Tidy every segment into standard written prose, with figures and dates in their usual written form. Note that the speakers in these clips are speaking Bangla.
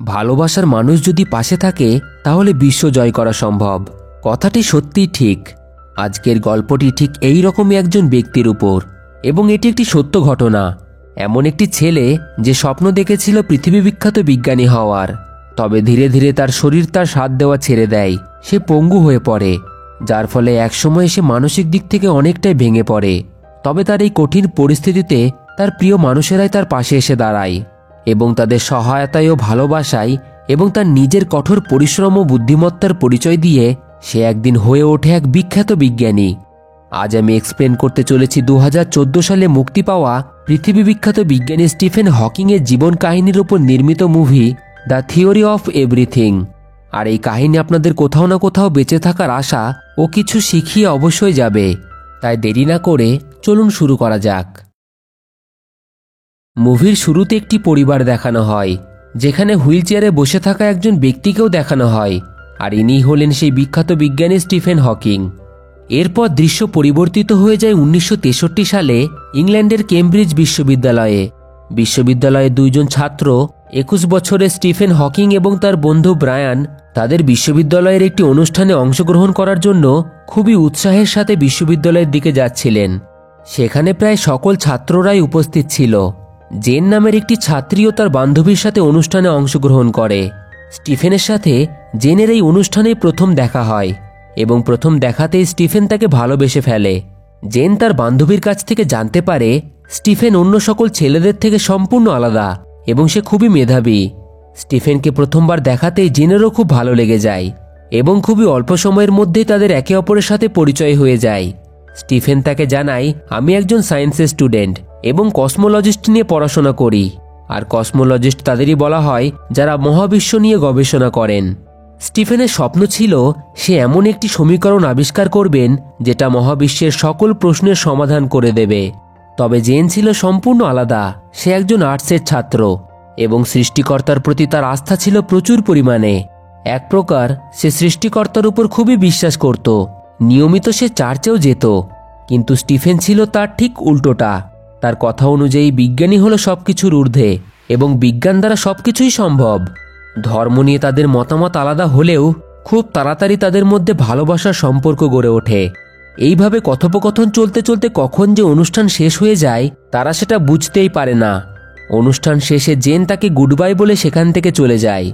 ভালোবাসার মানুষ যদি পাশে থাকে তাহলে বিশ্ব জয় করা সম্ভব। কথাটি সত্যিই ঠিক। আজকের গল্পটি ঠিক এই রকমই একজন ব্যক্তির উপর, এবং এটি একটি সত্য ঘটনা। এমন একটি ছেলে যে স্বপ্ন দেখেছিল পৃথিবী বিখ্যাত বিজ্ঞানী হওয়ার, তবে ধীরে ধীরে তার শরীর তার সাথ দেওয়া ছেড়ে দেয়। সে পঙ্গু হয়ে পড়ে, যার ফলে একসময় সে মানসিক দিক থেকে অনেকটাই ভেঙে পড়ে। তবে তার এই কঠিন পরিস্থিতিতে তার প্রিয় মানুষেরাই তার পাশে এসে দাঁড়ায় এবং তাদের সহায়তায় ও ভালোবাসায় এবং তার নিজের কঠোর পরিশ্রম ও বুদ্ধিমত্তার পরিচয় দিয়ে সে একদিন হয়ে ওঠে এক বিখ্যাত বিজ্ঞানী। আজ আমি এক্সপ্লেন করতে চলেছি 2014 সালে মুক্তি পাওয়া পৃথিবী বিখ্যাত বিজ্ঞানী স্টিফেন হকিংয়ের জীবন কাহিনীর উপর নির্মিত movie the theory of everything. আর এই কাহিনী আপনাদের কোথাও না কোথাও বেঁচে থাকার আশা ও কিছু শিখিয়ে অবশ্যই যাবে। তাই দেরি না করে চলুন শুরু করা যাক। মুভির শুরুতে একটি পরিবার দেখানো হয়, যেখানে হুইল চেয়ারে বসে থাকা একজন ব্যক্তিকেও দেখানো হয়, আর ইনি হলেন সেই বিখ্যাত বিজ্ঞানী স্টিফেন হকিং। এরপর দৃশ্য পরিবর্তিত হয়ে যায় 1963 সালে ইংল্যান্ডের কেমব্রিজ বিশ্ববিদ্যালয়ে। বিশ্ববিদ্যালয়ের দুইজন ছাত্র 21 বছরের স্টিফেন হকিং এবং তার বন্ধু ব্রায়ান তাদের বিশ্ববিদ্যালয়ের একটি অনুষ্ঠানে অংশগ্রহণ করার জন্য খুবই উৎসাহের সাথে বিশ্ববিদ্যালয়ের দিকে যাচ্ছিলেন। সেখানে প্রায় সকল ছাত্ররাই উপস্থিত ছিল। জেন নামের একটি ছাত্রীও তার বান্ধবীর সাথে অনুষ্ঠানে অংশগ্রহণ করে। স্টিফেনের সাথে জেনের এই অনুষ্ঠানে প্রথম দেখা হয় এবং প্রথম দেখাতেই স্টিফেন তাকে ভালোবেসে ফেলে। জেন তার বান্ধবীর কাছ থেকে জানতে পারে স্টিফেন অন্য সকল ছেলেদের থেকে সম্পূর্ণ আলাদা এবং সে খুবই মেধাবী। স্টিফেনকে প্রথমবার দেখাতেই জেনেরও খুব ভালো লেগে যায় এবং খুবই অল্প সময়ের মধ্যেই তাদের একে অপরের সাথে পরিচয় হয়ে যায়। স্টিফেন তাকে জানায়, আমি একজন সায়েন্সের স্টুডেন্ট এবং কসমোলজিস্ট নিয়ে পড়াশোনা করি। আর কসমোলজিস্ট তাদেরই বলা হয় যারা মহাবিশ্ব নিয়ে গবেষণা করেন। স্টিফেনের স্বপ্ন ছিল সে এমন একটি সমীকরণ আবিষ্কার করবেন যেটা মহাবিশ্বের সকল প্রশ্নের সমাধান করে দেবে। তবে জেন ছিল সম্পূর্ণ আলাদা। সে একজন আর্টসের ছাত্র এবং সৃষ্টিকর্তার প্রতি তার আস্থা ছিল প্রচুর পরিমাণে। এক প্রকার সে সৃষ্টিকর্তার উপর খুবই বিশ্বাস করত। নিয়মিত সে চার্চেও যেত। কিন্তু স্টিফেন ছিল তার ঠিক উল্টোটা। তার কথা অনুযায়ী বিজ্ঞানী হলো সবকিছুর ঊর্ধ্বে এবং বিজ্ঞান দ্বারা সবকিছুই সম্ভব। ধর্ম নিয়ে তাদের মতামত আলাদা হলেও খুব তাড়াতাড়ি তাদের মধ্যে ভালোবাসার সম্পর্ক গড়ে ওঠে। এইভাবে কথোপকথন চলতে চলতে কখন যে অনুষ্ঠান শেষ হয়ে যায় তারা সেটা বুঝতেই পারে না। অনুষ্ঠান শেষে জেন তাকে গুড বাই বলে সেখান থেকে চলে যায়।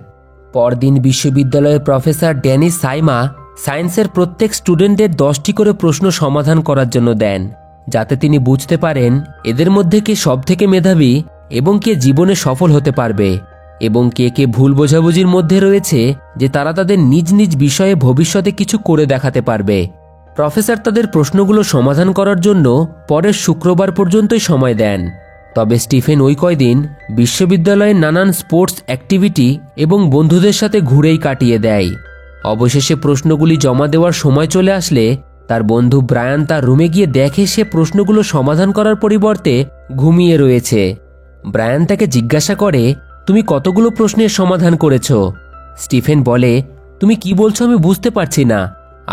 পরদিন বিশ্ববিদ্যালয়ের প্রফেসর ড্যানি সাইমা সায়েন্সের প্রত্যেক স্টুডেন্টদের 10টি করে প্রশ্ন সমাধান করার জন্য দেন, যাতে তিনি বুঝতে পারেন এদের মধ্যে কে সবথেকে মেধাবী এবং কে জীবনে সফল হতে পারবে এবং কে কে ভুল বোঝাবুঝির মধ্যে রয়েছে যে তারা তাদের নিজ নিজ বিষয়ে ভবিষ্যতে কিছু করে দেখাতে পারবে। প্রফেসর তাদের প্রশ্নগুলো সমাধান করার জন্য পরের শুক্রবার পর্যন্তই সময় দেন। তবে স্টিফেন ওই কয়দিন বিশ্ববিদ্যালয়ের নানান স্পোর্টস অ্যাক্টিভিটি এবং বন্ধুদের সাথে ঘুরেই কাটিয়ে দেয়। অবশেষে প্রশ্নগুলি জমা দেওয়ার সময় চলে আসলে তার বন্ধু ব্রায়ান তার রুমে গিয়ে দেখে সে প্রশ্নগুলো সমাধান করার পরিবর্তে ঘুমিয়ে রয়েছে। ব্রায়ান তাকে জিজ্ঞাসা করে, তুমি কতগুলো প্রশ্নের সমাধান করেছ? স্টিফেন বলে, তুমি কি বলছো আমি বুঝতে পারছি না।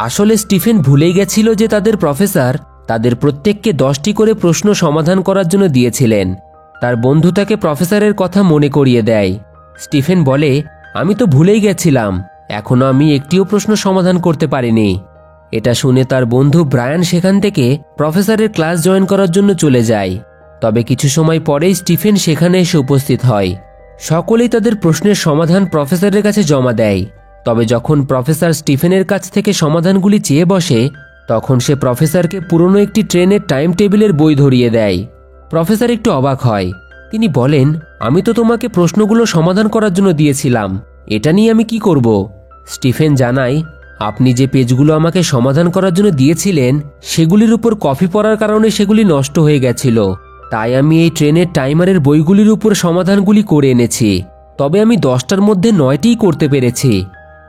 আসলে স্টিফেন ভুলেই গেছিল যে তাদের প্রফেসর তাদের প্রত্যেককে 10টি করে প্রশ্ন সমাধান করার জন্য দিয়েছিলেন। তার বন্ধু তাকে প্রফেসরের কথা মনে করিয়ে দেয়। স্টিফেন বলে, আমি তো ভুলেই গেছিলাম, এখনো আমি একটিও প্রশ্ন সমাধান করতে পারিনি। এটা শুনে তার বন্ধু ব্রায়ান সেখান থেকে প্রফেসরের ক্লাস জয়েন করার জন্য চলে যায়। তবে কিছু সময় পরেই স্টিফেন সেখানে এসে উপস্থিত হয়। সকলেই তাদের প্রশ্নের সমাধান প্রফেসরের কাছে জমা দেয়। তবে যখন প্রফেসর স্টিফেনের কাছ থেকে সমাধানগুলি চেয়ে বসে তখন সে প্রফেসরকে পুরনো একটি ট্রেনের টাইম টেবিলের বই ধরিয়ে দেয়। প্রফেসর একটু অবাক হয়। তিনি বলেন, আমি তো তোমাকে প্রশ্নগুলো সমাধান করার জন্য দিয়েছিলাম, এটা নিয়ে আমি কি করব? স্টিফেন জানায়, আপনি যে পেজগুলো আমাকে সমাধান করার জন্য দিয়েছিলেন সেগুলির উপর কপি পড়ার কারণে সেগুলি নষ্ট হয়ে গেছিল, তাই আমি এই ট্রেনের টাইমারের বইগুলির উপর সমাধানগুলি করে এনেছি। তবে আমি 10টার মধ্যে 9টিই করতে পেরেছি।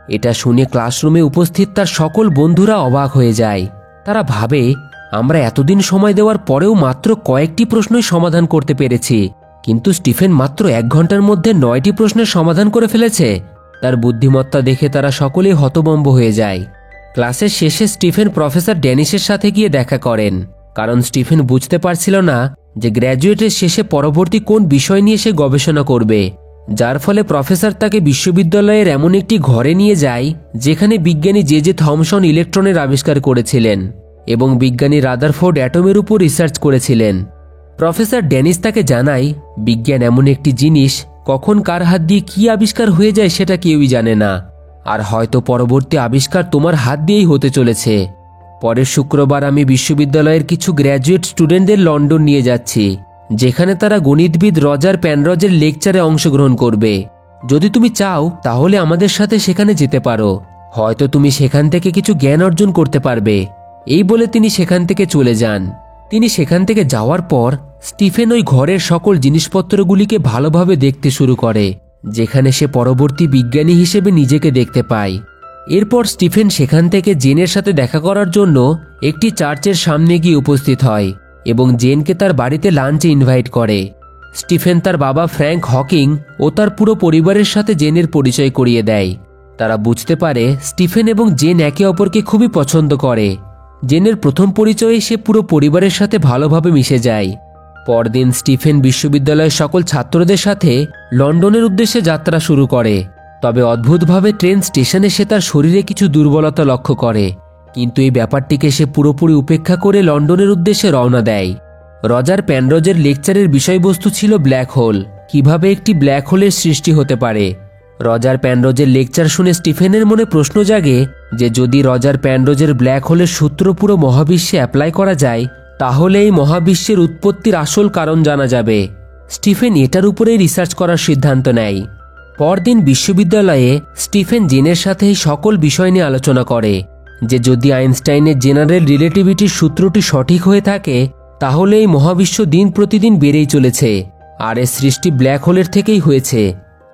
এটা শুনে ক্লাসরুমে উপস্থিত তার সকল বন্ধুরা অবাক হয়ে যায়। তারা ভাবে, আমরা এতদিন সময় দেওয়ার পরেও মাত্র কয়েকটি প্রশ্নই সমাধান করতে পেরেছি, কিন্তু স্টিফেন মাত্র 1 ঘন্টার মধ্যে 9টি প্রশ্নের সমাধান করে ফেলেছে। তার বুদ্ধিমত্তা দেখে তারা সকলেই হতভম্ব হয়ে যায়। ক্লাসের শেষে স্টিফেন প্রফেসর ড্যানিশের সাথে গিয়ে দেখা করেন, কারণ স্টিফেন বুঝতে পারছিল না যে গ্র্যাজুয়েটের শেষে পরবর্তী কোন বিষয় নিয়ে সে গবেষণা করবে। যার ফলে প্রফেসর তাকে বিশ্ববিদ্যালয়ের এমন একটি ঘরে নিয়ে যায় যেখানে বিজ্ঞানী জে থমসন ইলেকট্রনের আবিষ্কার করেছিলেন এবং বিজ্ঞানী রাদারফোর্ড অ্যাটমের উপর রিসার্চ করেছিলেন। প্রফেসর ড্যানিস তাকে জানায়, বিজ্ঞান এমন একটি জিনিস, কখন কার হাত দিয়ে কি আবিষ্কার হয়ে যায় সেটা কেউই জানে না, আর হয়তো পরবর্তী আবিষ্কার তোমার হাত দিয়েই হতে চলেছে। পরের শুক্রবার আমি বিশ্ববিদ্যালয়ের কিছু গ্র্যাজুয়েট স্টুডেন্টদের লন্ডন নিয়ে যাচ্ছি, যেখানে তারা গণিতবিদ রজার প্যানরজের লেকচারে অংশগ্রহণ করবে। যদি তুমি চাও তাহলে আমাদের সাথে সেখানে যেতে পারো, হয়তো তুমি সেখান থেকে কিছু জ্ঞান অর্জন করতে পারবে। এই বলে তিনি সেখান থেকে চলে যান। তিনি সেখান থেকে যাওয়ার পর স্টিফেন ওই ঘরের সকল জিনিসপত্রগুলিকে ভালোভাবে দেখতে শুরু করে, যেখানে সে পরবর্তী বিজ্ঞানী হিসেবে নিজেকে দেখতে পায়। এরপর স্টিফেন সেখান থেকে জেনের সাথে দেখা করার জন্য একটি চার্চের সামনে গিয়ে উপস্থিত হয় এবং জেনকে তার বাড়িতে লাঞ্চে ইনভাইট করে। স্টিফেন তার বাবা ফ্র্যাঙ্ক হকিং ও তার পুরো পরিবারের সাথে জেনের পরিচয় করিয়ে দেয়। তারা বুঝতে পারে স্টিফেন এবং জেন একে অপরকে খুবই পছন্দ করে। জেনের প্রথম পরিচয়ে সে পুরো পরিবারের সাথে ভালোভাবে মিশে যায়। পরদিন স্টিফেন বিশ্ববিদ্যালয়ের সকল ছাত্রদের সাথে লন্ডনের উদ্দেশ্যে যাত্রা শুরু করে। তবে অদ্ভুতভাবে ট্রেন স্টেশনে সে তার শরীরে কিছু দুর্বলতা লক্ষ্য করে, কিন্তু এই ব্যাপারটিকে সে পুরোপুরি উপেক্ষা করে লন্ডনের উদ্দেশ্যে রওনা দেয়। রজার প্যানরজের লেকচারের বিষয়বস্তু ছিল ব্ল্যাক হোল, কিভাবে একটি ব্ল্যাক হোলের সৃষ্টি হতে পারে। রজার প্যানরজের লেকচার শুনে স্টিফেনের মনে প্রশ্ন জাগে যে যদি রজার প্যানরজের ব্ল্যাক হোলের সূত্র পুরো মহাবিশ্বে অ্যাপ্লাই করা যায়, তাহলে এই মহাবিশ্বের উৎপত্তির আসল কারণ জানা যাবে। স্টিফেন এটার উপরেই রিসার্চ করার সিদ্ধান্ত নেয়। পরদিন বিশ্ববিদ্যালয়ে স্টিফেন জেনের সাথে এই সকল বিষয় নিয়ে আলোচনা করে যে যদি আইনস্টাইনের জেনারেল রিলেটিভিটির সূত্রটি সঠিক হয়ে থাকে, তাহলে এই মহাবিশ্ব দিন প্রতিদিন বেড়েই চলেছে, আর এর সৃষ্টি ব্ল্যাক হোলের থেকেই হয়েছে।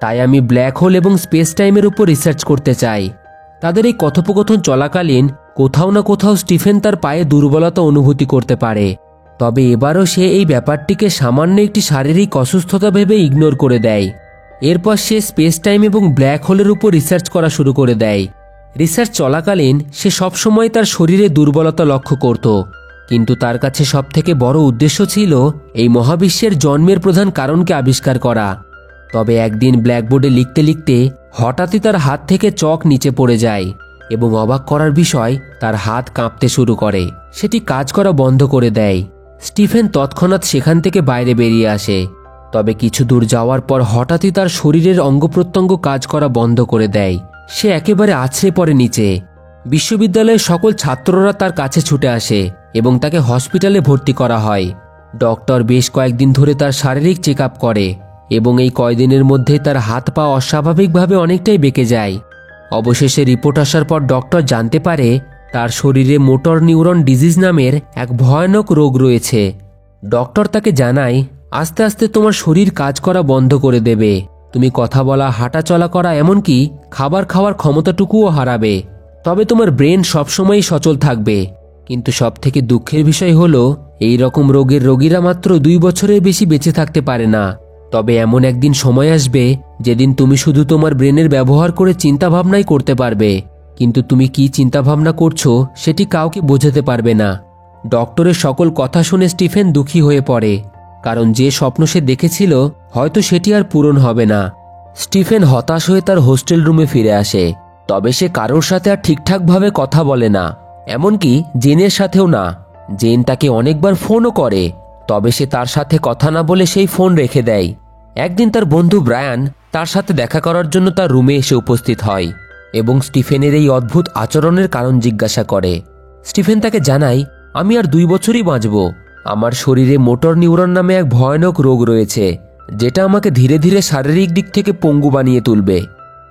তাই আমি ব্ল্যাক হোল এবং স্পেস টাইমের উপর রিসার্চ করতে চাই। তাদের এই কথোপকথন চলাকালীন কোথাও না কোথাও স্টিফেন তার পায়ে দুর্বলতা অনুভূতি করতে পারে, তবে এবারও সে এই ব্যাপারটিকে সামান্য একটি শারীরিক অসুস্থতা ভেবে ইগনোর করে দেয়। এরপর সে স্পেস টাইম এবং ব্ল্যাক হোলের উপর রিসার্চ করা শুরু করে দেয়। রিসার্চ চলাকালীন সে সবসময় তার শরীরে দুর্বলতা লক্ষ্য করত, কিন্তু তার কাছে সবথেকে বড় উদ্দেশ্য ছিল এই মহাবিশ্বের জন্মের প্রধান কারণকে আবিষ্কার করা। তবে একদিন ব্ল্যাকবোর্ডে লিখতে লিখতে হঠাৎই তার হাত থেকে চক নিচে পড়ে যায় এবং অবাক করার বিষয়, তার হাত কাঁপতে শুরু করে। সেটি কাজ করা বন্ধ করে দেয়। স্টিফেন তৎক্ষণাৎ সেখান থেকে বাইরে বেরিয়ে আসে, তবে কিছু দূর যাওয়ার পর হঠাৎই তার শরীরের অঙ্গপ্রত্যঙ্গ কাজ করা বন্ধ করে দেয়। সে একেবারে আছড়ে পড়ে নিচে। বিশ্ববিদ্যালয়ের সকল ছাত্ররা তার কাছে ছুটে আসে এবং তাকে হসপিটালে ভর্তি করা হয়। ডক্টর বেশ কয়েকদিন ধরে তার শারীরিক চেক আপ করে এবং এই কয়দিনের মধ্যে তার হাত পা অস্বাভাবিকভাবে অনেকটাই বেঁকে যায়। অবশেষে রিপোর্ট আসার পর ডক্টর জানতে পারে তার শরীরে মোটর নিউরন ডিজিজ নামের এক ভয়ানক রোগ রয়েছে। ডক্টর তাকে জানায়, আস্তে আস্তে তোমার শরীর কাজ করা বন্ধ করে দেবে, তুমি কথা বলা, হাঁটা চলা করা, এমনকি খাবার খাওয়ার ক্ষমতাটুকুও হারাবে। তবে তোমার ব্রেন সবসময়ই সচল থাকবে। কিন্তু সবথেকে দুঃখের বিষয় হলো এই রকম রোগের রোগীরা মাত্র 2 বছরের বেশি বেঁচে থাকতে পারে না। তবে এমন একদিন সময় আসবে যেদিন তুমি শুধু তোমার ব্রেনের ব্যবহার করে চিন্তাভাবনাই করতে পারবে, কিন্তু তুমি কি চিন্তাভাবনা করছো সেটি কাউকে বোঝাতে পারবে না। ডক্টরের সকল কথা শুনে স্টিফেন দুঃখী হয়ে পড়ে, কারণ যে স্বপ্ন সে দেখেছিল হয়তো সেটি আর পূরণ হবে না। স্টিফেন হতাশ হয়ে তার হোস্টেল রুমে ফিরে আসে, তবে সে কারোর সাথে আর ঠিকঠাকভাবে কথা বলে না, এমনকি জেনের সাথেও না। জেন তাকে অনেকবার ফোনও করে, তবে সে তার সাথে কথা না বলে সেই ফোন রেখে দেয়। একদিন তার বন্ধু ব্রায়ান তার সাথে দেখা করার জন্য তার রুমে এসে উপস্থিত হয় এবং স্টিফেনের এই অদ্ভুত আচরণের কারণ জিজ্ঞাসা করে। স্টিফেন তাকে জানায়, আমি আর 2 বছরই বাঁচব। আমার শরীরে মোটর নিউরন নামে এক ভয়ানক রোগ রয়েছে, যেটা আমাকে ধীরে ধীরে শারীরিক দিক থেকে পঙ্গু বানিয়ে তুলবে।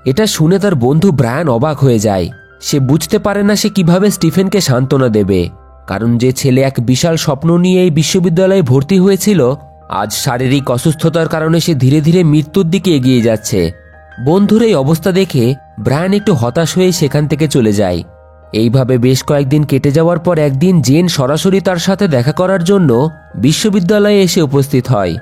এটা শুনে তার বন্ধু ব্রায়ান অবাক হয়ে যায়। সে বুঝতে পারে না সে কিভাবে স্টিফেনকে সান্ত্বনা দেবে, কারণ যে ছেলে এক বিশাল স্বপ্ন নিয়ে এই বিশ্ববিদ্যালয়ে ভর্তি হয়েছিল, আজ শারীরিক অসুস্থতার কারণে সে ধীরে ধীরে মৃত্যুর দিকে এগিয়ে যাচ্ছে। বন্ধুর এই অবস্থা দেখে ব্রায়ান একটু হতাশ হয়ে সেখান থেকে চলে যায়। এইভাবে বেশ কয়েকদিন কেটে যাওয়ার পর একদিন জেন সরাসরি তার সাথে দেখা করার জন্য বিশ্ববিদ্যালয়ে এসে উপস্থিত হয়।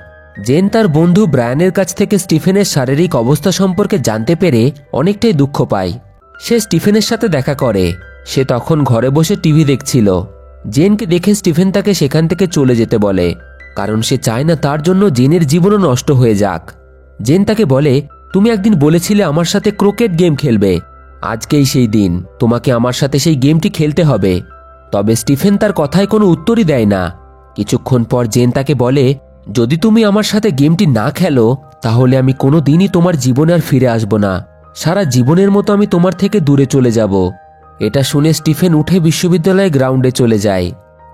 জেন তার বন্ধু ব্রায়ানের কাছ থেকে স্টিফেনের শারীরিক অবস্থা সম্পর্কে জানতে পেরে অনেকটাই দুঃখ পায়। সে স্টিফেনের সাথে দেখা করে। সে তখন ঘরে বসে টিভি দেখছিল। জেনকে দেখে স্টিফেন তাকে সেখান থেকে চলে যেতে বলে, কারণ সে চায় না তার জন্য জেনের জীবনও নষ্ট হয়ে যাক। জেন তাকে বলে, তুমি একদিন বলেছিলে আমার সাথে ক্রিকেট গেম খেলবে, আজকেই সেই দিন, তোমাকে আমার সাথে সেই গেমটি খেলতে হবে। তবে স্টিফেন তার কথায় কোনো উত্তরই দেয় না। কিছুক্ষণ পর জেন তাকে বলে, যদি তুমি আমার সাথে গেমটি না খেলো তাহলে আমি কোনো দিনই তোমার জীবনে আর ফিরে আসব না, সারা জীবনের মতো আমি তোমার থেকে দূরে চলে যাব। এটা শুনে স্টিফেন উঠে বিশ্ববিদ্যালয়ের গ্রাউন্ডে চলে যায়।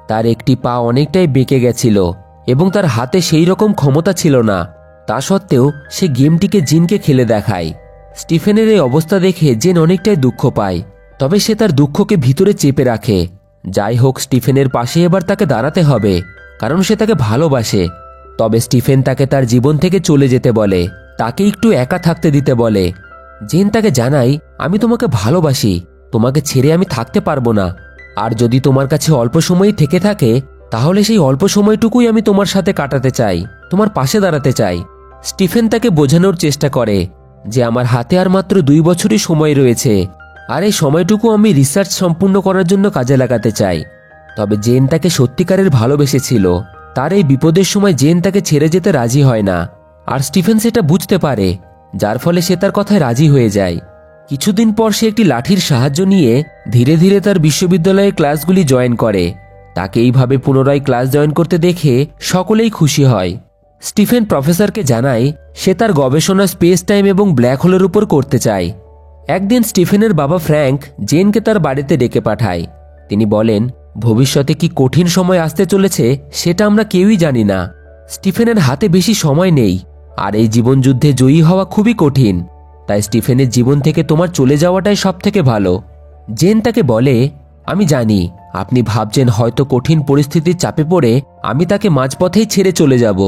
তার একটি পা অনেকটাই বেঁকে গেছিল এবং তার হাতে সেই রকম ক্ষমতা ছিল না। তা সত্ত্বেও সে গেমটিকে জিনকে খেলে দেখায়। স্টিফেনের এই অবস্থা দেখে জেন অনেকটাই দুঃখ পায়, তবে সে তার দুঃখকে ভিতরে চেপে রাখে। যাই হোক, স্টিফেনের পাশে এবার তাকে দাঁড়াতে হবে, কারণ সে তাকে ভালোবাসে। তবে স্টিফেন তাকে তার জীবন থেকে চলে যেতে বলে, তাকে একটু একা থাকতে দিতে বলে। জেন তাকে জানায়, আমি তোমাকে ভালোবাসি, তোমাকে ছেড়ে আমি থাকতে পারবো না। আর যদি তোমার কাছে অল্প সময়ই থেকে থাকে তাহলে সেই অল্প সময়টুকুই আমি তোমার সাথে কাটাতে চাই, তোমার পাশে দাঁড়াতে চাই। স্টিফেন তাকে বোঝানোর চেষ্টা করে যে আমার হাতে আর মাত্র 2 বছরই সময় রয়েছে, আর এই সময়টুকু আমি রিসার্চ সম্পূর্ণ করার জন্য কাজে লাগাতে চাই। তবে জেন তাকে সত্যিকারের ভালোবেসেছিল। তার এই বিপদের সময় জেন তাকে ছেড়ে যেতে রাজি হয় না, আর স্টিফেন সেটা বুঝতে পারে, যার ফলে সে তার কথায় রাজি হয়ে যায়। কিছুদিন পর সে একটি লাঠির সাহায্য নিয়ে ধীরে ধীরে তার বিশ্ববিদ্যালয়ের ক্লাসগুলি জয়েন করে। তাকে এইভাবে পুনরায় ক্লাস জয়েন করতে দেখে সকলেই খুশি হয়। স্টিফেন প্রফেসরকে জানায় সে তার গবেষণা স্পেস টাইম এবং ব্ল্যাক হোলের উপর করতে চায়। একদিন স্টিফেনের বাবা ফ্র্যাঙ্ক জেনকে তার বাড়িতে ডেকে পাঠায়। তিনি বলেন, ভবিষ্যতে কি কঠিন সময় আসতে চলেছে সেটা আমরা কেউই জানি না। স্টিফেনের হাতে বেশি সময় নেই, আর এই জীবনযুদ্ধে জয়ী হওয়া খুবই কঠিন। তাই স্টিফেনের জীবন থেকে তোমার চলে যাওয়াটাই সবথেকে ভালো। জেন তাকে বলে, আমি জানি আপনি ভাবছেন হয়তো কঠিন পরিস্থিতির চাপে পড়ে আমি তাকে মাঝপথেই ছেড়ে চলে যাব,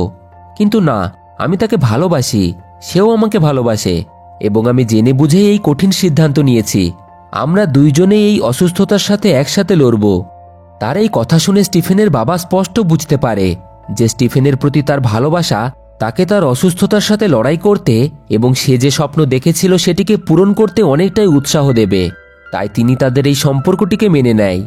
কিন্তু না, আমি তাকে ভালোবাসি, সেও আমাকে ভালোবাসে, এবং আমি জেনে বুঝে এই কঠিন সিদ্ধান্ত নিয়েছি। আমরা দুইজনে এই অসুস্থতার সাথে একসাথে লড়ব। তার এই কথা শুনে স্টিফেনের বাবা স্পষ্ট বুঝতে পারে যে স্টিফেনের প্রতি তার ভালোবাসা তাকে তার অসুস্থতার সাথে লড়াই করতে এবং সে যে স্বপ্ন দেখেছিল সেটিকে পূরণ করতে অনেকটাই উৎসাহ দেবে। তাই তিনি তাদের এই সম্পর্কটিকে মেনে নেয়।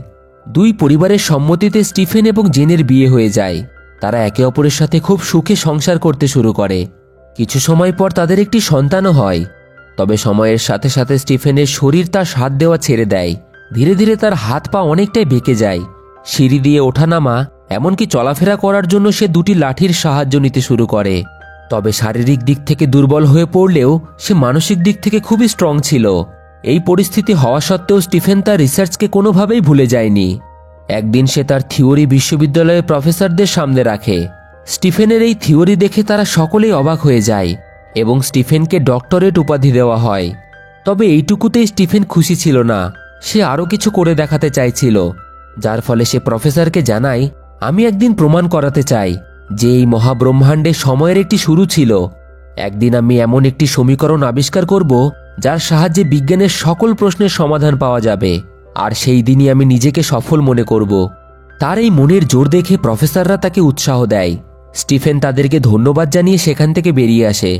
দুই পরিবারের সম্মতিতে স্টিফেন এবং জেনের বিয়ে হয়ে যায়। তারা একে অপরের সাথে খুব সুখে সংসার করতে শুরু করে। কিছু সময় পর তাদের একটি সন্তানও হয়। তবে সময়ের সাথে সাথে স্টিফেনের শরীর তার সাথ দেওয়া ছেড়ে দেয়। ধীরে ধীরে তার হাত পা অনেকটাই বেঁকে যায়। সিঁড়ি দিয়ে ওঠানামা, এমনকি চলাফেরা করার জন্য সে দুটি লাঠির সাহায্য নিতে শুরু করে। তবে শারীরিক দিক থেকে দুর্বল হয়ে পড়লেও সে মানসিক দিক থেকে খুবই স্ট্রং ছিল। এই পরিস্থিতি হওয়া সত্ত্বেও স্টিফেন তার রিসার্চকে কোনোভাবেই ভুলে যায়নি। একদিন সে তার থিওরি বিশ্ববিদ্যালয়ের প্রফেসরদের সামনে রাখে। স্টিফেনের এই থিওরি দেখে তারা সকলেই অবাক হয়ে যায় এবং স্টিফেনকে ডক্টরেট উপাধি দেওয়া হয়। তবে এইটুকুতেই স্টিফেন খুশি ছিল না, সে আরও কিছু করে দেখাতে চাইছিল, যার ফলে সে প্রফেসরকে জানায়, আমি একদিন প্রমাণ করাতে চাই যে এই মহাব্রহ্মাণ্ডে সময়ের একটি শুরু ছিল। একদিন আমি এমন একটি সমীকরণ আবিষ্কার করব যার সাহায্যে বিজ্ঞানের সকল প্রশ্নের সমাধান পাওয়া যাবে, আর সেই দিনই আমি নিজেকে সফল মনে করব। তার এই মনের জোর দেখে প্রফেসররা তাকে উৎসাহ দেয়। স্টিফেন তাদেরকে ধন্যবাদ জানিয়ে সেখান থেকে বেরিয়ে আসে।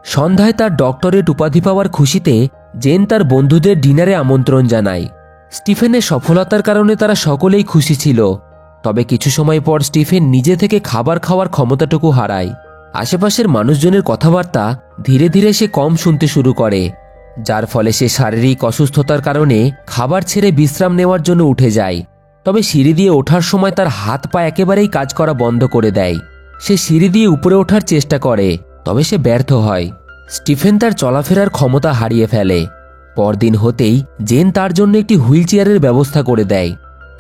সন্ধ্যায় তার ডক্টরেট উপাধি পাওয়ার খুশিতে জেন তার বন্ধুদের ডিনারে আমন্ত্রণ জানায়। স্টিফেনের সফলতার কারণে তারা সকলেই খুশি ছিল। তবে কিছু সময় পর স্টিফেন নিজে থেকে খাবার খাওয়ার ক্ষমতাটুকু হারায়। আশেপাশের মানুষজনের কথাবার্তা ধীরে ধীরে সে কম শুনতে শুরু করে, যার ফলে সে শারীরিক অসুস্থতার কারণে খাবার ছেড়ে বিশ্রাম নেওয়ার জন্য উঠে যায়। তবে সিঁড়ি দিয়ে ওঠার সময় তার হাত পা একেবারেই কাজ করা বন্ধ করে দেয়। সে সিঁড়ি দিয়ে উপরে ওঠার চেষ্টা করে, তবে সে ব্যর্থ হয়। স্টিফেন তার চলাফেরার ক্ষমতা হারিয়ে ফেলে। পরদিন হতেই জেন তার জন্য একটি হুইল চেয়ারের ব্যবস্থা করে দেয়।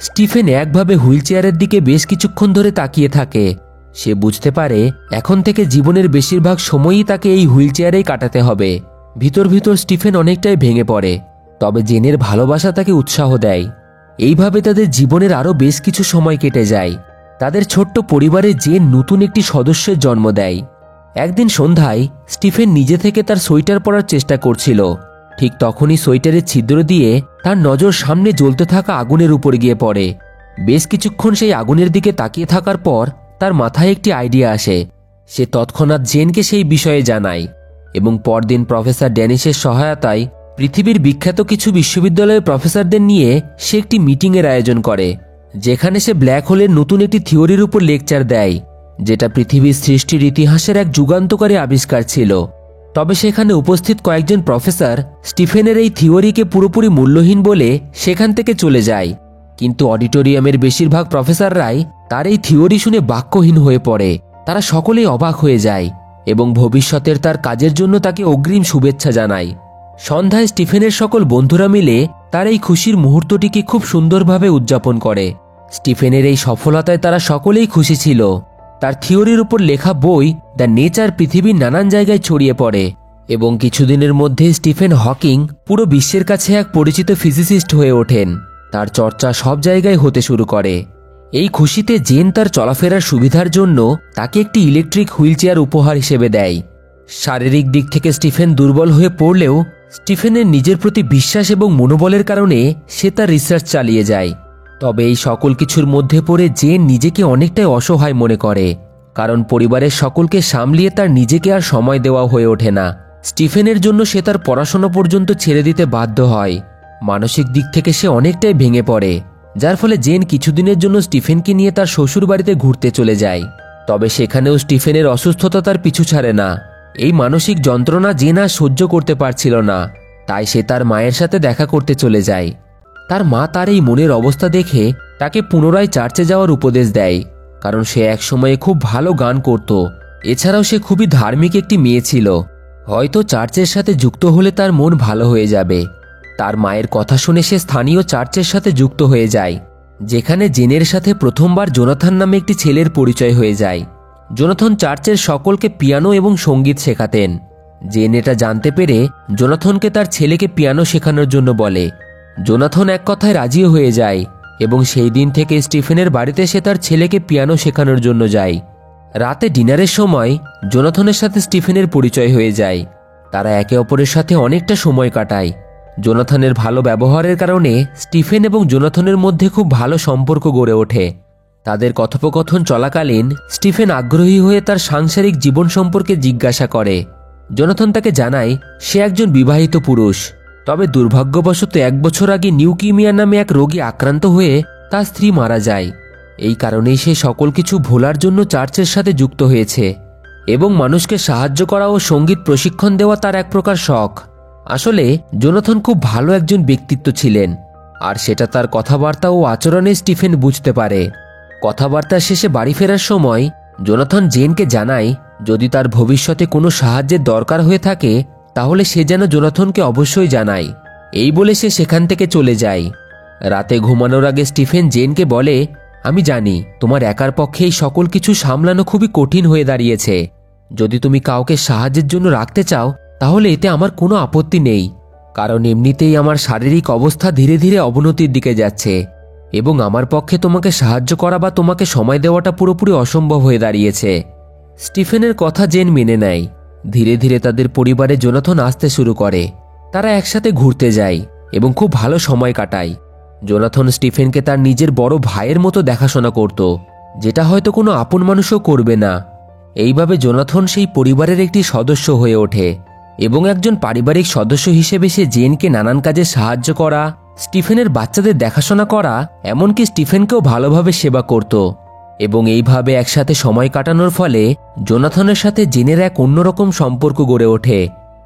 স্টিফেন একভাবে হুইল চেয়ারের দিকে বেশ কিছুক্ষণ ধরে তাকিয়ে থাকে। সে বুঝতে পারে এখন থেকে জীবনের বেশিরভাগ সময়ই তাকে এই হুইল চেয়ারেই কাটাতে হবে। ভিতর ভিতর স্টিফেন অনেকটাই ভেঙে পড়ে, তবে জেনের ভালোবাসা তাকে উৎসাহ দেয়। এইভাবে তাদের জীবনের আরও বেশ কিছু সময় কেটে যায়। তাদের ছোট্ট পরিবারে জেন নতুন একটি সদস্যের জন্ম দেয়। একদিন সন্ধ্যায় স্টিফেন নিজে থেকে তার সোয়েটার পরার চেষ্টা করছিল। ঠিক তখনই সোয়েটারের ছিদ্র দিয়ে তার নজর সামনে জ্বলতে থাকা আগুনের উপর গিয়ে পড়ে। বেশ কিছুক্ষণ সেই আগুনের দিকে তাকিয়ে থাকার পর তার মাথায় একটি আইডিয়া আসে। সে তৎক্ষণাৎ জেনকে সেই বিষয়ে জানায় এবং পরদিন প্রফেসর ড্যানিশের সহায়তায় পৃথিবীর বিখ্যাত কিছু বিশ্ববিদ্যালয়ের প্রফেসরদের নিয়ে সে একটি মিটিংয়ের আয়োজন করে, যেখানে সে ব্ল্যাক হোলের নতুন একটি থিওরির উপর লেকচার দেয়, যেটা পৃথিবীর সৃষ্টির ইতিহাসের এক যুগান্তকারী আবিষ্কার ছিল। তবে সেখানে উপস্থিত কয়েকজন প্রফেসর স্টিফেনের এই থিওরিকে পুরোপুরি মূল্যহীন বলে সেখান থেকে চলে যায়। কিন্তু অডিটোরিয়ামের বেশিরভাগ প্রফেসররাই তার এই থিওরি শুনে বাক্যহীন হয়ে পড়ে। তারা সকলেই অবাক হয়ে যায় এবং ভবিষ্যতের তার কাজের জন্য তাকে অগ্রিম শুভেচ্ছা জানায়। সন্ধ্যায় স্টিফেনের সকল বন্ধুরা মিলে তার এই খুশির মুহূর্তটিকে খুব সুন্দরভাবে উদযাপন করে। স্টিফেনের এই সফলতায় তারা সকলেই খুশি ছিল। তার থিওরির উপর লেখা বই দ্য নেচার পৃথিবীর নানান জায়গায় ছড়িয়ে পড়ে এবং কিছুদিনের মধ্যে স্টিফেন হকিং পুরো বিশ্বের কাছে এক পরিচিত ফিজিসিস্ট হয়ে ওঠেন। তার চর্চা সব জায়গায় হতে শুরু করে। এই খুশিতে জেন তার চলাফেরার সুবিধার জন্য তাকে একটি ইলেকট্রিক হুইলচেয়ার উপহার হিসেবে দেয়। শারীরিক দিক থেকে স্টিফেন দুর্বল হয়ে পড়লেও স্টিফেনের নিজের প্রতি বিশ্বাস এবং মনোবলের কারণে সে তার রিসার্চ চালিয়ে যায়। তবে এই সকল কিছুর মধ্যে পড়ে জেন নিজেকে অনেকটাই অসহায় মনে করে, কারণ পরিবারের সকলকে সামলিয়ে তার নিজেকে আর সময় দেওয়া হয়ে ওঠে না। স্টিফেনের জন্য সে তার পড়াশোনা পর্যন্ত ছেড়ে দিতে বাধ্য হয়। মানসিক দিক থেকে সে অনেকটাই ভেঙে পড়ে, যার ফলে জেন কিছুদিনের জন্য স্টিফেনকে নিয়ে তার শ্বশুর বাড়িতে ঘুরতে চলে যায়। তবে সেখানেও স্টিফেনের অসুস্থতা তার পিছু ছাড়ে না। এই মানসিক যন্ত্রণা জেন আর সহ্য করতে পারছিল না, তাই সে তার মায়ের সাথে দেখা করতে চলে যায়। তার মা তার এই মনের অবস্থা দেখে তাকে পুনরায় চার্চে যাওয়ার উপদেশ দেয়, কারণ সে একসময়ে খুব ভালো গান করত। এছাড়াও সে খুবই ধার্মিক একটি মেয়ে ছিল। হয়তো চার্চের সাথে যুক্ত হলে তার মন ভালো হয়ে যাবে। তার মায়ের কথা শুনে সে স্থানীয় চার্চের সাথে যুক্ত হয়ে যায়, যেখানে জেনের সাথে প্রথমবার জোনাথন নামে একটি ছেলের পরিচয় হয়ে যায়। জোনাথন চার্চের সকলকে পিয়ানো এবং সঙ্গীত শেখাতেন। জেন এটা জানতে পেরে জোনাথনকে তার ছেলেকে পিয়ানো শেখানোর জন্য বলে। জোনাথন এক কথায় রাজিও হয়ে যায় এবং সেই দিন থেকে স্টিফেনের বাড়িতে সে তার ছেলেকে পিয়ানো শেখানোর জন্য যায়। রাতে ডিনারের সময় জোনাথনের সাথে স্টিফেনের পরিচয় হয়ে যায়। তারা একে অপরের সাথে অনেকটা সময় কাটায়। জোনাথনের ভালো ব্যবহারের কারণে স্টিফেন এবং জোনাথনের মধ্যে খুব ভালো সম্পর্ক গড়ে ওঠে। তাদের কথোপকথন চলাকালীন স্টিফেন আগ্রহী হয়ে তার সাংসারিক জীবন সম্পর্কে জিজ্ঞাসা করে। জোনাথন তাকে জানায় সে একজন বিবাহিত পুরুষ, তবে দুর্ভাগ্যবশত 1 বছর আগে নিউকিমিয়া নামে এক রোগে আক্রান্ত হয়ে তার স্ত্রী মারা যায়। এই কারণেই সে সকল কিছু ভোলার জন্য চার্চের সাথে যুক্ত হয়েছে এবং মানুষকে সাহায্য করা ও সঙ্গীত প্রশিক্ষণ দেওয়া তার এক প্রকার শখ। আসলে জোনাথন খুব ভালো একজন ব্যক্তিত্ব ছিলেন, আর সেটা তার কথাবার্তা ও আচরণে স্টিফেন বুঝতে পারে। কথাবার্তা শেষে বাড়ি ফেরার সময় জোনাথন জেনকে জানায় যদি তার ভবিষ্যতে কোনো সাহায্যের দরকার হয়ে থাকে তাহলে সে যেন জোনাথনকে অবশ্যই জানায়। এই বলে সে সেখান থেকে চলে যায়। রাতে ঘুমানোর আগে স্টিফেন জেনকে বলে, আমি জানি তোমার একার পক্ষে এই সকল কিছু সামলানো খুবই কঠিন হয়ে দাঁড়িয়েছে। যদি তুমি কাউকে সাহায্যের জন্য রাখতে চাও তাহলে এতে আমার কোনো আপত্তি নেই, কারণ এমনিতেই আমার শারীরিক অবস্থা ধীরে ধীরে অবনতির দিকে যাচ্ছে এবং আমার পক্ষে তোমাকে সাহায্য করা বা তোমাকে সময় দেওয়াটা পুরোপুরি অসম্ভব হয়ে দাঁড়িয়েছে। স্টিফেনের কথা জেন মেনে নেয়। ধীরে ধীরে তাদের পরিবারে জোনাথন আসতে শুরু করে। তারা একসাথে ঘুরতে যায় এবং খুব ভালো সময় কাটায়। জোনাথন স্টিফেনকে তার নিজের বড় ভাইয়ের মতো দেখাশোনা করত, যেটা হয়তো কোনো আপন মানুষও করবে না। এইভাবে জোনাথন সেই পরিবারের একটি সদস্য হয়ে ওঠে এবং একজন পারিবারিক সদস্য হিসেবে সে জেনকে নানান কাজে সাহায্য করা, স্টিফেনের বাচ্চাদের দেখাশোনা করা, এমনকি স্টিফেনকেও ভালোভাবে সেবা করত। এবং এইভাবে একসাথে সময় কাটানোর ফলে জোনাথনের সাথে জেনের এক অন্যরকম সম্পর্ক গড়ে ওঠে।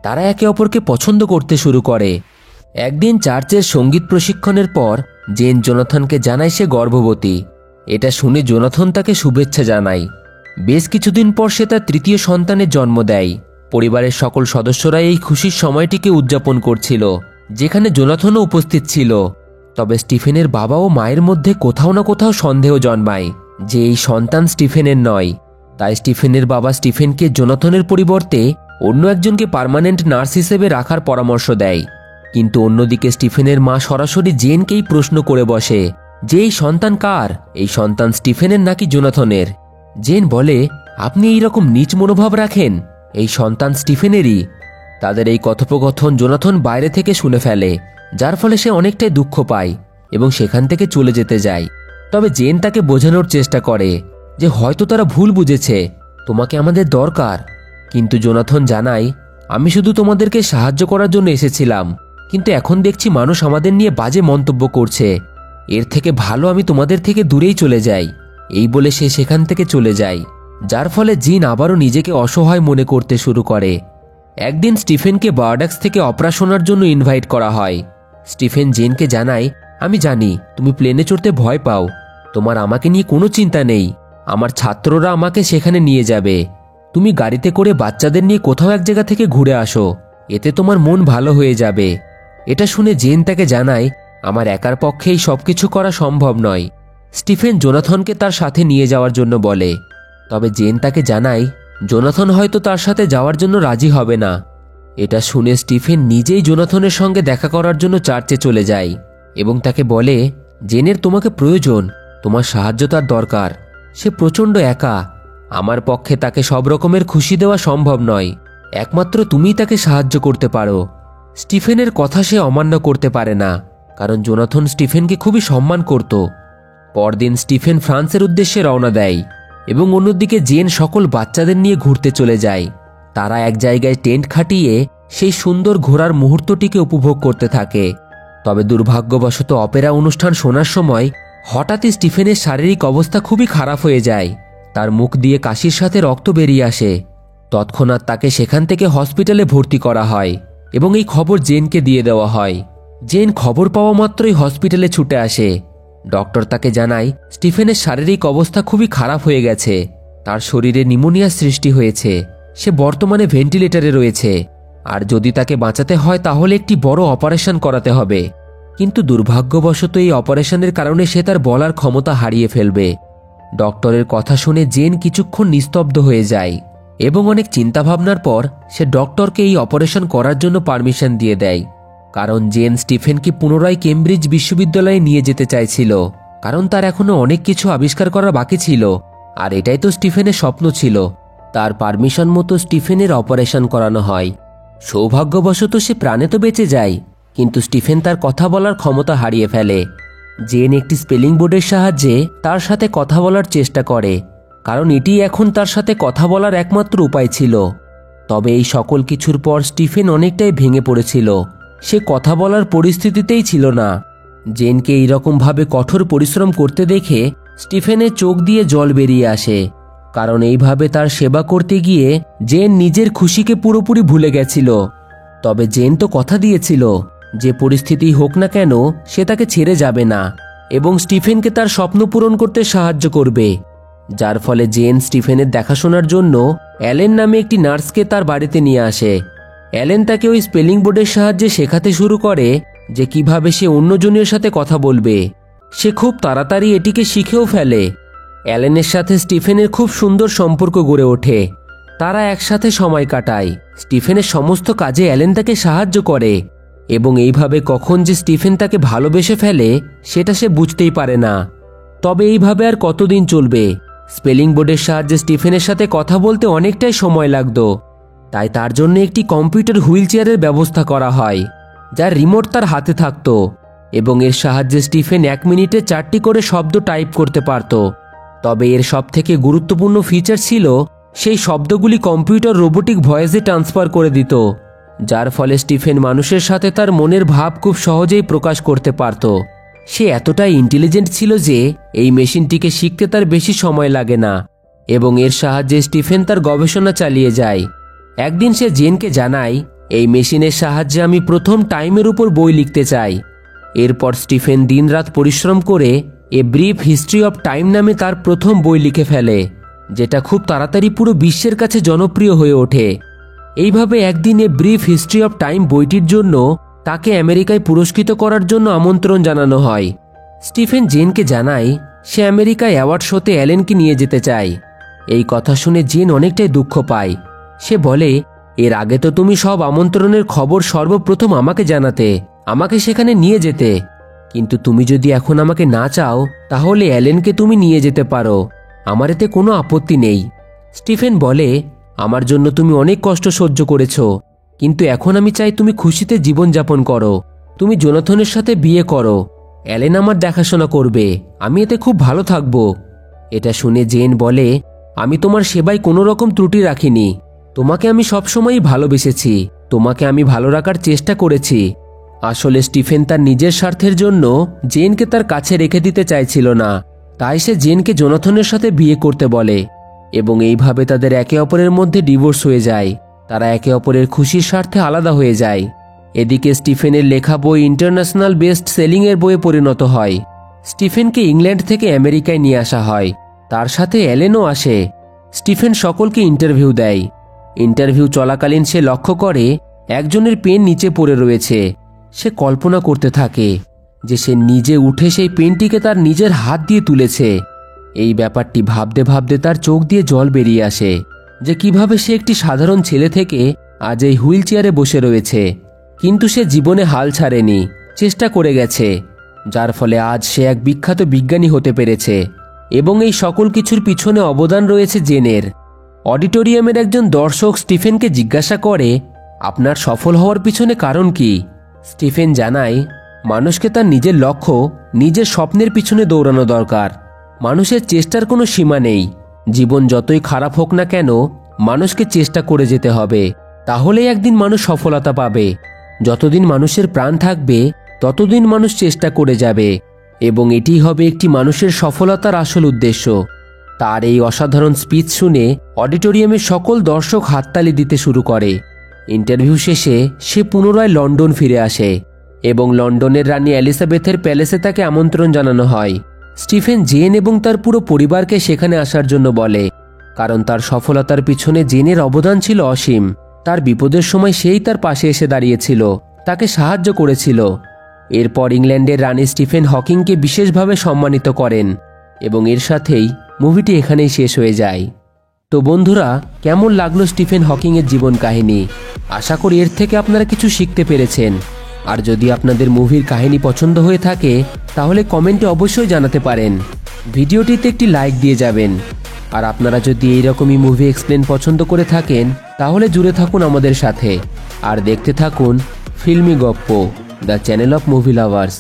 তারা একে অপরকে পছন্দ করতে শুরু করে। একদিন চার্চের সঙ্গীত প্রশিক্ষণের পর জেন জোনাথনকে জানায় সে গর্ভবতী। এটা শুনে জোনাথন তাকে শুভেচ্ছা জানায়। বেশ কিছুদিন পর সে তার 3য় সন্তানের জন্ম দেয়। পরিবারের সকল সদস্যরা এই খুশির সময়টিকে উদযাপন করছিল, যেখানে জোনাথনও উপস্থিত ছিল। তবে স্টিফেনের বাবা ও মায়ের মধ্যে কোথাও না কোথাও সন্দেহ জন্মায় যে এই সন্তান স্টিফেনের নয়। তাই স্টিফেনের বাবা স্টিফেনকে জোনাথনের পরিবর্তে অন্য একজনকে পার্মানেন্ট নার্স হিসেবে রাখার পরামর্শ দেয়। কিন্তু অন্যদিকে স্টিফেনের মা সরাসরি জেনকেই প্রশ্ন করে বসে যে এই সন্তান কার, এই সন্তান স্টিফেনের নাকি জোনাথনের। জেন বলে, আপনি এই রকম নীচ মনোভাব রাখেন, এই সন্তান স্টিফেনেরই। তাদের এই কথোপকথন জোনাথন বাইরে থেকে শুনে ফেলে, যার ফলে সে অনেকটাই দুঃখ পায় এবং সেখান থেকে চলে যেতে যায়। তবে জেন তাকে বোঝানোর চেষ্টা করে যে হয়তো তারা ভুল বুঝেছে, তোমাকে আমাদের দরকার। কিন্তু জোনাথন জানায়, আমি শুধু তোমাদেরকে সাহায্য করার জন্য এসেছিলাম, কিন্তু এখন দেখছি মানুষ আমাদের নিয়ে বাজে মন্তব্য করছে। এর থেকে ভালো আমি তোমাদের থেকে দূরেই চলে যাই। এই বলে সে সেখান থেকে চলে যায়, যার ফলে জিন আবারও নিজেকে অসহায় মনে করতে শুরু করে। একদিন স্টিফেনকে বার্ডাক্স থেকে অপেরা শোনার জন্য ইনভাইট করা হয়। স্টিফেন জেনকে জানায়, আমি জানি তুমি প্লেনে চড়তে ভয় পাও, তোমার আমাকে নিয়ে কোনো চিন্তা নেই, আমার ছাত্ররা আমাকে সেখানে নিয়ে যাবে, তুমি গাড়িতে করে বাচ্চাদের নিয়ে কোথাও এক জায়গা থেকে ঘুরে আসো, এতে তোমার মন ভালো হয়ে যাবে। এটা শুনে জেন তাকে জানায়, আমার একার পক্ষে এই সবকিছু করা সম্ভব নয়। স্টিফেন জোনাথনকে তার সাথে নিয়ে যাওয়ার জন্য বলে, তবে জেন তাকে জানায় জোনাথন হয়তো তার সাথে যাওয়ার জন্য রাজি হবে না। এটা শুনে স্টিফেন নিজেই জোনাথনের সঙ্গে দেখা করার জন্য চার্চে চলে যায় এবং তাকে বলে, জেনের তোমাকে প্রয়োজন, তোমার সাহায্য তার দরকার, সে প্রচণ্ড একা, আমার পক্ষে তাকে সব রকমের খুশি দেওয়া সম্ভব নয়, একমাত্র তুমিই তাকে সাহায্য করতে পারো। স্টিফেনের কথা সে অমান্য করতে পারে না, কারণ জোনাথন স্টিফেনকে খুবই সম্মান করত। পরদিন স্টিফেন ফ্রান্সের উদ্দেশ্যে রওনা দেয় এবং অন্যদিকে জেন সকল বাচ্চাদের নিয়ে ঘুরতে চলে যায়। তারা এক জায়গায় টেন্ট খাটিয়ে সেই সুন্দর ঘোরার মুহূর্তটিকে উপভোগ করতে থাকে। তবে দুর্ভাগ্যবশত অপেরা অনুষ্ঠান শোনার সময় হঠাৎই স্টিফেনের শারীরিক অবস্থা খুবই খারাপ হয়ে যায়, তার মুখ দিয়ে কাশির সাথে রক্ত বেরিয়ে আসে। তৎক্ষণাৎ তাকে সেখান থেকে হসপিটালে ভর্তি করা হয় এবং এই খবর জেনকে দিয়ে দেওয়া হয়। জেন খবর পাওয়া মাত্রই হসপিটালে ছুটে আসে। ডক্টর তাকে জানায় স্টিফেনের শারীরিক অবস্থা খুবই খারাপ হয়ে গেছে, তার শরীরে নিউমোনিয়া সৃষ্টি হয়েছে, সে বর্তমানে ভেন্টিলেটরে রয়েছে, আর যদি তাকে বাঁচাতে হয় তাহলে একটি বড় অপারেশন করাতে হবে। কিন্তু দুর্ভাগ্যবশত এই অপারেশনের কারণে সে তার বলার ক্ষমতা হারিয়ে ফেলবে। ডক্টরের কথা শুনে জেন কিছুক্ষণ নিস্তব্ধ হয়ে যায় এবং অনেক চিন্তাভাবনার পর সে ডক্টরকে এই অপারেশন করার জন্য পারমিশন দিয়ে দেয়। কারণ জেন স্টিফেনকে পুনরায় কেমব্রিজ বিশ্ববিদ্যালয়ে নিয়ে যেতে চাইছিল, কারণ তার এখনো অনেক কিছু আবিষ্কার করা বাকি ছিল, আর এটাই তো স্টিফেনের স্বপ্ন ছিল। তার পারমিশন মতো স্টিফেনের অপারেশন করানো হয়। সৌভাগ্যবশত সে প্রাণে তো বেঁচে যায়, কিন্তু স্টিফেন তার কথা বলার ক্ষমতা হারিয়ে ফেলে। জেন একটি স্পেলিং বোর্ডের সাহায্যে তার সাথে কথা বলার চেষ্টা করে, কারণ এটি এখন তার সাথে কথা বলার একমাত্র উপায় ছিল। তবে এই সকল কিছুর পর স্টিফেন অনেকটাই ভেঙে পড়েছিল, সে কথা বলার পরিস্থিতিতেই ছিল না। জেনকে এইরকমভাবে কঠোর পরিশ্রম করতে দেখে স্টিফেনের চোখ দিয়ে জল বেরিয়ে আসে, কারণ এইভাবে তার সেবা করতে গিয়ে জেন নিজের খুশিকে পুরোপুরি ভুলে গেছিল। তবে জেন তো কথা দিয়েছিল যে পরিস্থিতি হোক না কেন সে তাকে ছেড়ে যাবে না এবং স্টিফেনকে তার স্বপ্ন পূরণ করতে সাহায্য করবে। যার ফলে জেন স্টিফেনের দেখাশোনার জন্য অ্যালেন নামে একটি নার্সকে তার বাড়িতে নিয়ে আসে। অ্যালেন তাকে ওই স্পেলিং বোর্ডের সাহায্যে শেখাতে শুরু করে যে কিভাবে সে অন্যজনের সাথে কথা বলবে। সে খুব তাড়াতাড়ি এটিকে শিখেও ফেলে। অ্যালেনের সাথে স্টিফেনের খুব সুন্দর সম্পর্ক গড়ে ওঠে, তারা একসাথে সময় কাটায়। স্টিফেনের সমস্ত কাজে অ্যালেন তাকে সাহায্য করে এবং এইভাবে কখন যে স্টিফেন তাকে ভালোবেসে ফেলে সেটা সে বুঝতেই পারে না। তবে এইভাবে আর কতদিন চলবে? স্পেলিং বোর্ডের সাহায্যে স্টিফেনের সাথে কথা বলতে অনেকটাই সময় লাগতো, তাই তার জন্য একটি কম্পিউটার হুইল চেয়ারের ব্যবস্থা করা হয়, যার রিমোট তার হাতে থাকত এবং এর সাহায্যে স্টিফেন 1 মিনিটে 4টি করে শব্দ টাইপ করতে পারত। তবে এর সবথেকে গুরুত্বপূর্ণ ফিচার ছিল সেই শব্দগুলি কম্পিউটার রোবোটিক ভয়েসে ট্রান্সফার করে দিত, যার ফলে স্টিফেন মানুষের সাথে তার মনের ভাব খুব সহজেই প্রকাশ করতে পারত। সে এতটাই ইন্টেলিজেন্ট ছিল যে এই মেশিনটিকে শিখতে তার বেশি সময় লাগে না এবং এর সাহায্যে স্টিফেন তার গবেষণা চালিয়ে যায়। একদিন সে জেনকে জানায়, এই মেশিনের সাহায্যে আমি প্রথম টাইমের উপর বই লিখতে চাই। এরপর স্টিফেন দিনরাত পরিশ্রম করে a brief history of time নামে তার প্রথম বই লিখে ফেলে, যেটা খুব তাড়াতাড়ি পুরো বিশ্বের কাছে জনপ্রিয় হয়ে ওঠে। এইভাবে একদিন a brief history of time বইটির জন্য তাকে আমেরিকায় পুরস্কৃত করার জন্য আমন্ত্রণ জানানো হয়। স্টিফেন জেনকে জানায় সে আমেরিকায় অ্যাওয়ার্ড শোতে অ্যালেনকে নিয়ে যেতে চায়। এই কথা শুনে জেন অনেকটাই দুঃখ পায়। সে বলে, এর আগে তো তুমি সব আমন্ত্রণের খবর সর্বপ্রথম আমাকে জানাতে, আমাকে সেখানে নিয়ে যেতে, কিন্তু তুমি যদি এখন আমাকে না চাও তাহলে অ্যালেনকে তুমি নিয়ে যেতে পারো, আমার এতে কোনো আপত্তি নেই। স্টিফেন বলে, আমার জন্য তুমি অনেক কষ্ট সহ্য করেছো, কিন্তু এখন আমি চাই তুমি খুশিতে জীবনযাপন করো, তুমি জোনাথনের সাথে বিয়ে করো, অ্যালেন আমার দেখাশোনা করবে, আমি এতে খুব ভালো থাকব। এটা শুনে জেন বলে, আমি তোমার সেবায় কোনো রকম ত্রুটি রাখিনি, তোমাকে আমি সবসময়ই ভালোবেসেছি, তোমাকে আমি ভালো রাখার চেষ্টা করেছি। আসলে স্টিফেন তার নিজের স্বার্থের জন্য জেনকে তার কাছে রেখে দিতে চাইছিল না, তাই সে জেনকে জোনাথনের সাথে বিয়ে করতে বলে এবং এইভাবে তাদের একে অপরের মধ্যে ডিভোর্স হয়ে যায়। তারা একে অপরের খুশির স্বার্থে আলাদা হয়ে যায়। এদিকে স্টিফেনের লেখা বই ইন্টারন্যাশনাল বেস্ট সেলিংয়ের বইয়ে পরিণত হয়। স্টিফেনকে ইংল্যান্ড থেকে আমেরিকায় নিয়ে আসা হয়, তার সাথে অ্যালেনও আসে। স্টিফেন সকলকে ইন্টারভিউ দেয়। ইন্টারভিউ চলাকালীন সে লক্ষ্য করে একজনের পেন নিচে পড়ে রয়েছে। সে কল্পনা করতে থাকে যে সে নিজে উঠে সেই পেনটিকে তার নিজের হাত দিয়ে তুলেছে। এই ব্যাপারটি ভাবতে ভাবতে তার চোখ দিয়ে জল বেরিয়ে আসে যে কিভাবে সে একটি সাধারণ ছেলে থেকে আজ এই হুইল চেয়ারে বসে রয়েছে। কিন্তু সে জীবনে হাল ছাড়েনি, চেষ্টা করে গেছে, যার ফলে আজ সে এক বিখ্যাত বিজ্ঞানী হতে পেরেছে। এবং এই সকল কিছুর পিছনে অবদান রয়েছে জেনের। অডিটোরিয়ামের একজন দর্শক স্টিফেনকে জিজ্ঞাসা করে, আপনার সফল হওয়ার পিছনে কারণ কি? স্টিফেন জানায়, মানুষকে তার নিজের লক্ষ্য, নিজের স্বপ্নের পিছনে দৌড়ানো দরকার। মানুষের চেষ্টার কোনো সীমা নেই। জীবন যতই খারাপ হোক না কেন, মানুষকে চেষ্টা করে যেতে হবে, তাহলেই একদিন মানুষ সফলতা পাবে। যতদিন মানুষের প্রাণ থাকবে ততদিন মানুষ চেষ্টা করে যাবে, এবং এটি হবে একটি মানুষের সফলতার আসল উদ্দেশ্য। তার এই অসাধারণ স্পিচ শুনে অডিটোরিয়ামের সকল দর্শক হাততালি দিতে শুরু করে। ইন্টারভিউ শেষে সে পুনরায় লন্ডন ফিরে আসে এবং লন্ডনের রানী এলিজাবেথের প্যালেসে তাকে আমন্ত্রণ জানানো হয়। স্টিফেন জেন এবং তার পুরো পরিবারকে সেখানে আসার জন্য বলে, কারণ তার সফলতার পিছনে জেনের অবদান ছিল অসীম। তার বিপদের সময় সেই তার পাশে এসে দাঁড়িয়েছিল, তাকে সাহায্য করেছিল। এরপর ইংল্যান্ডের রানী স্টিফেন হকিংকে বিশেষভাবে সম্মানিত করেন এবং এর সাথেই মুভিটি এখানেই শেষ হয়ে যায়। তো বন্ধুরা, কেমন লাগলো স্টিফেন হকিংয়ের জীবন কাহিনী? আশা করি এর থেকে আপনারা কিছু শিখতে পেরেছেন। আর যদি আপনাদের মুভির কাহিনী পছন্দ হয়ে থাকে তাহলে কমেন্টে অবশ্যই জানাতে পারেন। ভিডিওটিতে একটি লাইক দিয়ে যাবেন। আর আপনারা যদি এইরকমই মুভি এক্সপ্লেন পছন্দ করে থাকেন তাহলে জুড়ে থাকুন আমাদের সাথে আর দেখতে থাকুন ফিল্মি গপ্প, the channel of movie lovers.